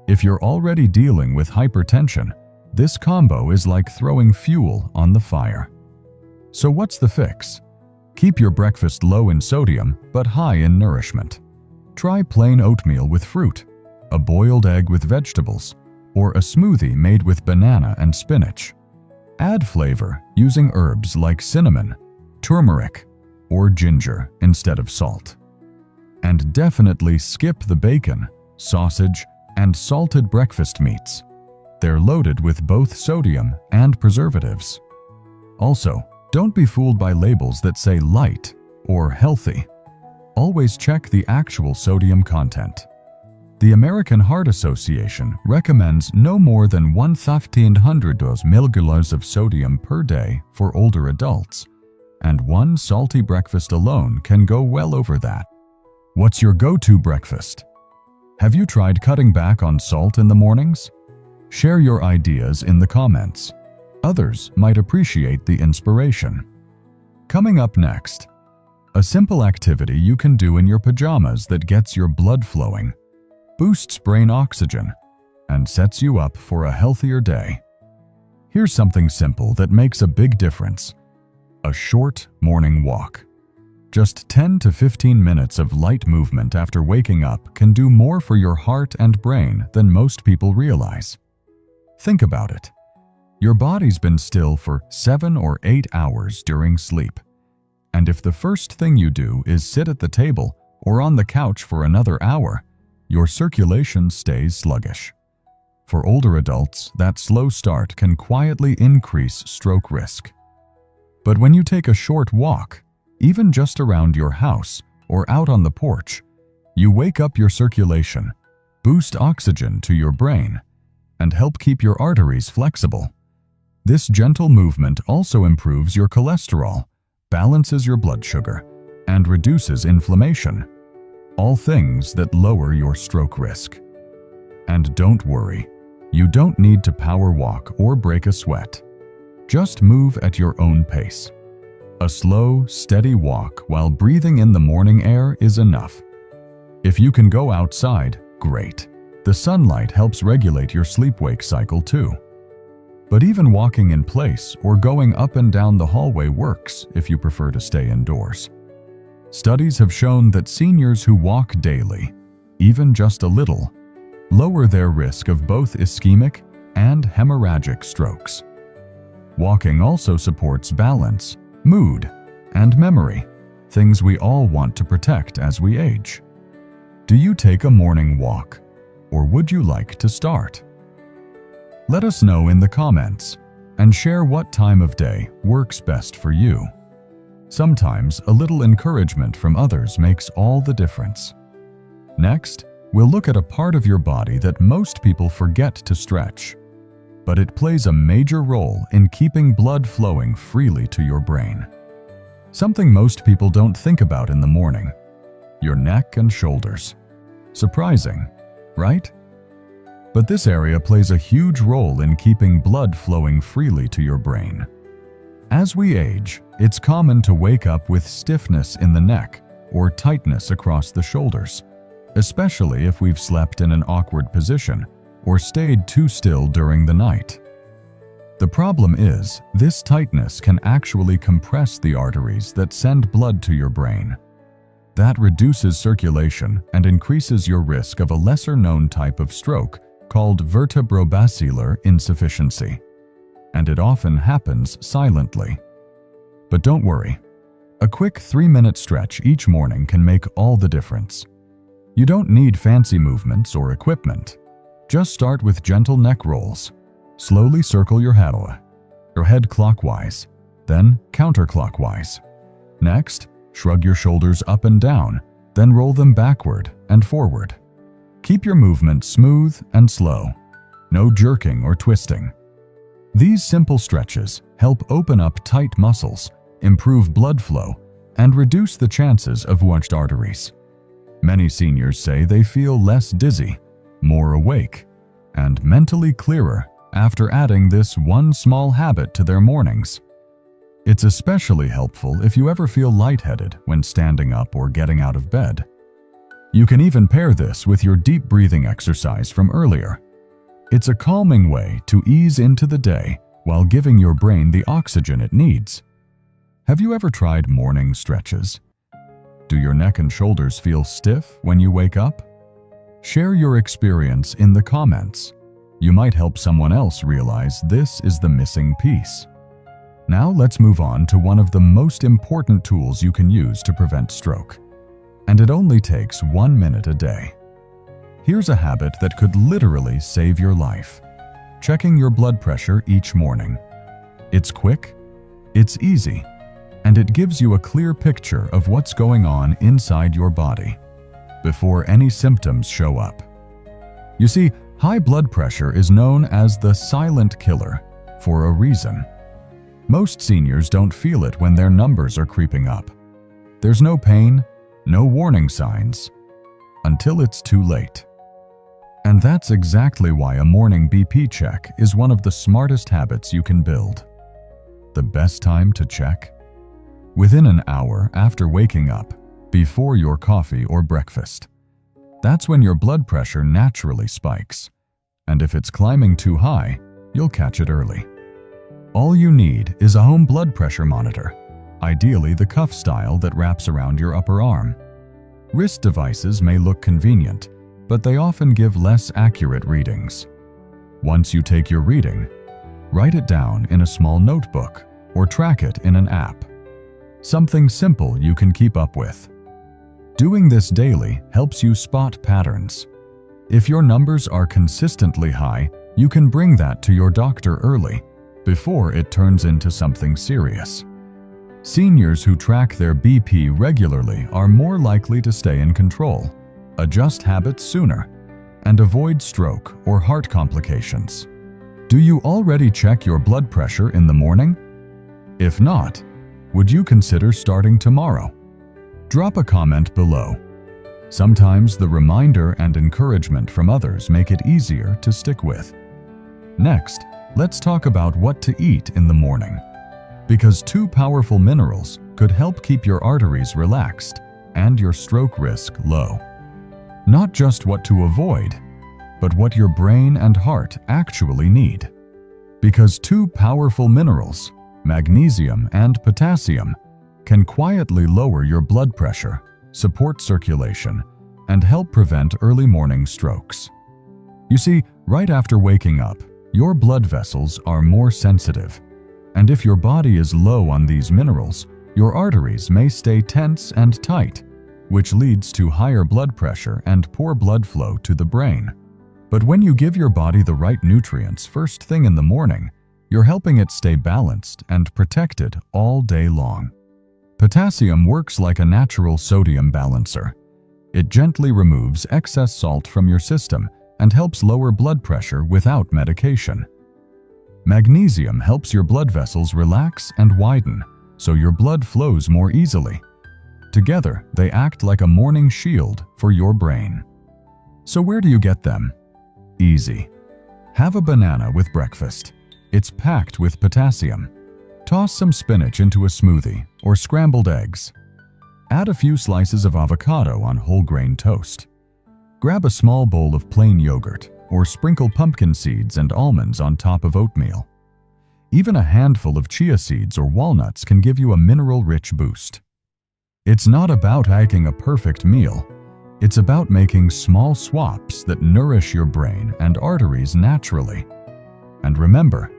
If you're already dealing with hypertension, this combo is like throwing fuel on the fire. So what's the fix? Keep your breakfast low in sodium but high in nourishment. Try plain oatmeal with fruit, a boiled egg with vegetables, or a smoothie made with banana and spinach. Add flavor using herbs like cinnamon, turmeric, or ginger instead of salt. And definitely skip the bacon, sausage, and salted breakfast meats. They're loaded with both sodium and preservatives. Also, don't be fooled by labels that say light or healthy. Always check the actual sodium content. The American Heart Association recommends no more than 1,500 milligrams of sodium per day for older adults, and one salty breakfast alone can go well over that. What's your go-to breakfast? Have you tried cutting back on salt in the mornings? Share your ideas in the comments. Others might appreciate the inspiration. Coming up next, a simple activity you can do in your pajamas that gets your blood flowing, boosts brain oxygen, and sets you up for a healthier day. Here's something simple that makes a big difference. A short morning walk. Just 10 to 15 minutes of light movement after waking up can do more for your heart and brain than most people realize. Think about it. Your body's been still for 7 or 8 hours during sleep. And if the first thing you do is sit at the table or on the couch for another hour, your circulation stays sluggish. For older adults, that slow start can quietly increase stroke risk. But when you take a short walk, even just around your house or out on the porch, you wake up your circulation, boost oxygen to your brain, and help keep your arteries flexible. This gentle movement also improves your cholesterol, balances your blood sugar, and reduces inflammation. All things that lower your stroke risk. And don't worry, you don't need to power walk or break a sweat. Just move at your own pace. A slow, steady walk while breathing in the morning air is enough. If you can go outside, great. The sunlight helps regulate your sleep-wake cycle too. But even walking in place or going up and down the hallway works if you prefer to stay indoors. Studies have shown that seniors who walk daily, even just a little, lower their risk of both ischemic and hemorrhagic strokes. Walking also supports balance, mood, and memory, things we all want to protect as we age. Do you take a morning walk, or would you like to start? Let us know in the comments and share what time of day works best for you. Sometimes a little encouragement from others makes all the difference. Next, we'll look at a part of your body that most people forget to stretch, but it plays a major role in keeping blood flowing freely to your brain. Something most people don't think about in the morning: your neck and shoulders. Surprising, right? But this area plays a huge role in keeping blood flowing freely to your brain. As we age, it's common to wake up with stiffness in the neck or tightness across the shoulders, especially if we've slept in an awkward position or stayed too still during the night. The problem is, this tightness can actually compress the arteries that send blood to your brain. That reduces circulation and increases your risk of a lesser-known type of stroke called vertebrobasilar insufficiency, and it often happens silently. But don't worry, a quick 3-minute stretch each morning can make all the difference. You don't need fancy movements or equipment. Just start with gentle neck rolls. Slowly circle your head clockwise, then counterclockwise. Next, shrug your shoulders up and down, then roll them backward and forward. Keep your movement smooth and slow. No jerking or twisting. These simple stretches help open up tight muscles, improve blood flow, and reduce the chances of wedged arteries. Many seniors say they feel less dizzy, more awake, and mentally clearer after adding this one small habit to their mornings. It's especially helpful if you ever feel lightheaded when standing up or getting out of bed. You can even pair this with your deep breathing exercise from earlier. It's a calming way to ease into the day while giving your brain the oxygen it needs. Have you ever tried morning stretches? Do your neck and shoulders feel stiff when you wake up? Share your experience in the comments. You might help someone else realize this is the missing piece. Now let's move on to one of the most important tools you can use to prevent stroke. And it only takes 1 minute a day. Here's a habit that could literally save your life: checking your blood pressure each morning. It's quick, it's easy, and it gives you a clear picture of what's going on inside your body before any symptoms show up. You see, high blood pressure is known as the silent killer for a reason. Most seniors don't feel it when their numbers are creeping up. There's no pain, no warning signs, until it's too late. And that's exactly why a morning BP check is one of the smartest habits you can build. The best time to check? Within an hour after waking up, before your coffee or breakfast. That's when your blood pressure naturally spikes. And if it's climbing too high, you'll catch it early. All you need is a home blood pressure monitor, ideally the cuff style that wraps around your upper arm. Wrist devices may look convenient, but they often give less accurate readings. Once you take your reading, write it down in a small notebook or track it in an app. Something simple you can keep up with. Doing this daily helps you spot patterns. If your numbers are consistently high, you can bring that to your doctor early, before it turns into something serious. Seniors who track their BP regularly are more likely to stay in control, adjust habits sooner, and avoid stroke or heart complications. Do you already check your blood pressure in the morning? If not, would you consider starting tomorrow? Drop a comment below. Sometimes the reminder and encouragement from others make it easier to stick with. Next, let's talk about what to eat in the morning, because 2 powerful minerals could help keep your arteries relaxed and your stroke risk low. Not just what to avoid, but what your brain and heart actually need. Because two powerful minerals, magnesium and potassium, can quietly lower your blood pressure, support circulation, and help prevent early morning strokes. You see, right after waking up, your blood vessels are more sensitive, and if your body is low on these minerals, your arteries may stay tense and tight, which leads to higher blood pressure and poor blood flow to the brain. But when you give your body the right nutrients first thing in the morning, you're helping it stay balanced and protected all day long. Potassium works like a natural sodium balancer. It gently removes excess salt from your system and helps lower blood pressure without medication. Magnesium helps your blood vessels relax and widen, so your blood flows more easily. Together, they act like a morning shield for your brain. So where do you get them? Easy. Have a banana with breakfast. It's packed with potassium. Toss some spinach into a smoothie or scrambled eggs. Add a few slices of avocado on whole grain toast. Grab a small bowl of plain yogurt or sprinkle pumpkin seeds and almonds on top of oatmeal. Even a handful of chia seeds or walnuts can give you a mineral-rich boost. It's not about making a perfect meal. It's about making small swaps that nourish your brain and arteries naturally. And remember,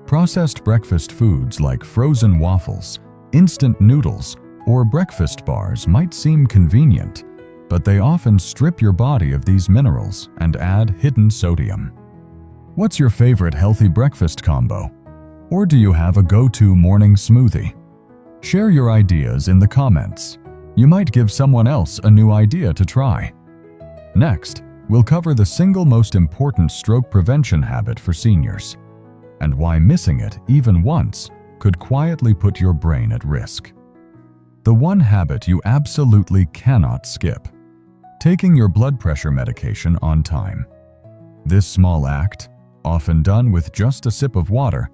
processed breakfast foods like frozen waffles, instant noodles, or breakfast bars might seem convenient, but they often strip your body of these minerals and add hidden sodium. What's your favorite healthy breakfast combo? Or do you have a go-to morning smoothie? Share your ideas in the comments. You might give someone else a new idea to try. Next, we'll cover the single most important stroke prevention habit for seniors, and why missing it even once could quietly put your brain at risk. The one habit you absolutely cannot skip: taking your blood pressure medication on time. This small act, often done with just a sip of water,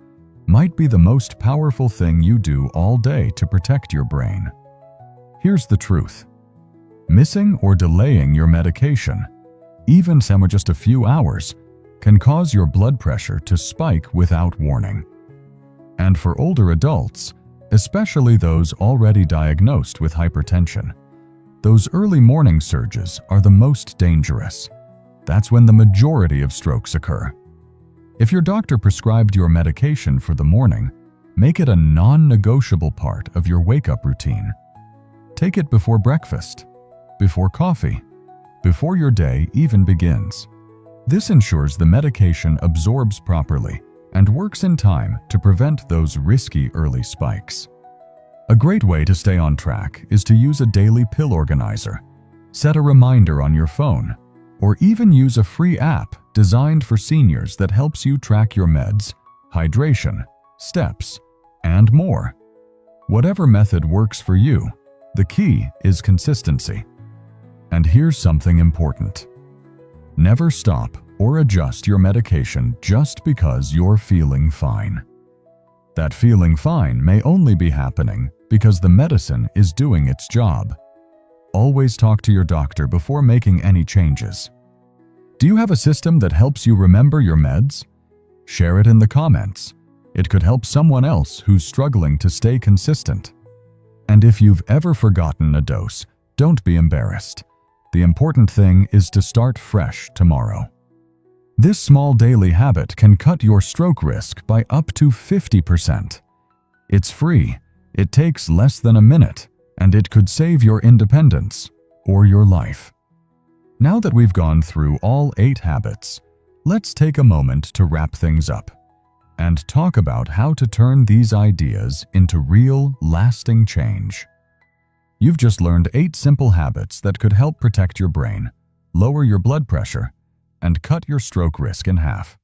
might be the most powerful thing you do all day to protect your brain. Here's the truth. Missing or delaying your medication, even just a few hours, can cause your blood pressure to spike without warning. And for older adults, especially those already diagnosed with hypertension, those early morning surges are the most dangerous. That's when the majority of strokes occur. If your doctor prescribed your medication for the morning, make it a non-negotiable part of your wake-up routine. Take it before breakfast, before coffee, before your day even begins. This ensures the medication absorbs properly and works in time to prevent those risky early spikes. A great way to stay on track is to use a daily pill organizer. Set a reminder on your phone, or even use a free app designed for seniors that helps you track your meds, hydration, steps, and more. Whatever method works for you, the key is consistency. And here's something important. Never stop or adjust your medication just because you're feeling fine. That feeling fine may only be happening because the medicine is doing its job. Always talk to your doctor before making any changes. Do you have a system that helps you remember your meds? Share it in the comments. It could help someone else who's struggling to stay consistent. And if you've ever forgotten a dose, don't be embarrassed. The important thing is to start fresh tomorrow. This small daily habit can cut your stroke risk by up to 50%. It's free, it takes less than a minute, and it could save your independence or your life. Now that we've gone through all 8 habits, let's take a moment to wrap things up and talk about how to turn these ideas into real, lasting change. You've just learned 8 simple habits that could help protect your brain, lower your blood pressure, and cut your stroke risk in half.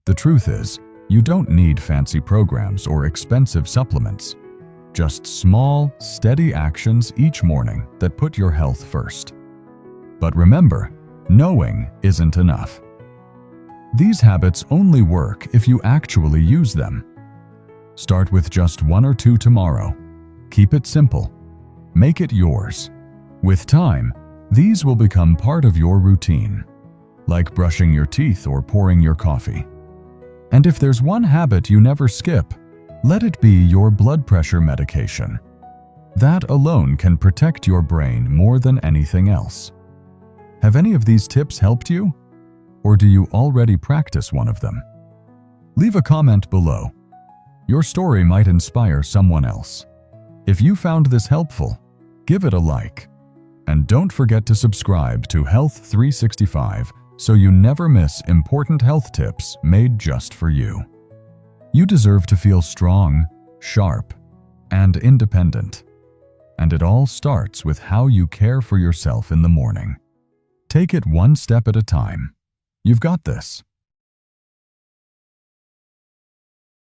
The truth is, you don't need fancy programs or expensive supplements. Just small, steady actions each morning that put your health first. But remember, knowing isn't enough. These habits only work if you actually use them. Start with just 1 or 2 tomorrow. Keep it simple. Make it yours. With time, these will become part of your routine. like brushing your teeth or pouring your coffee. And if there's one habit you never skip, let it be your blood pressure medication. That alone can protect your brain more than anything else. Have any of these tips helped you? Or do you already practice one of them? Leave a comment below. Your story might inspire someone else. If you found this helpful, give it a like. And don't forget to subscribe to Health 365 so you never miss important health tips made just for you. You deserve to feel strong, sharp, and independent. And it all starts with how you care for yourself in the morning. Take it one step at a time. You've got this.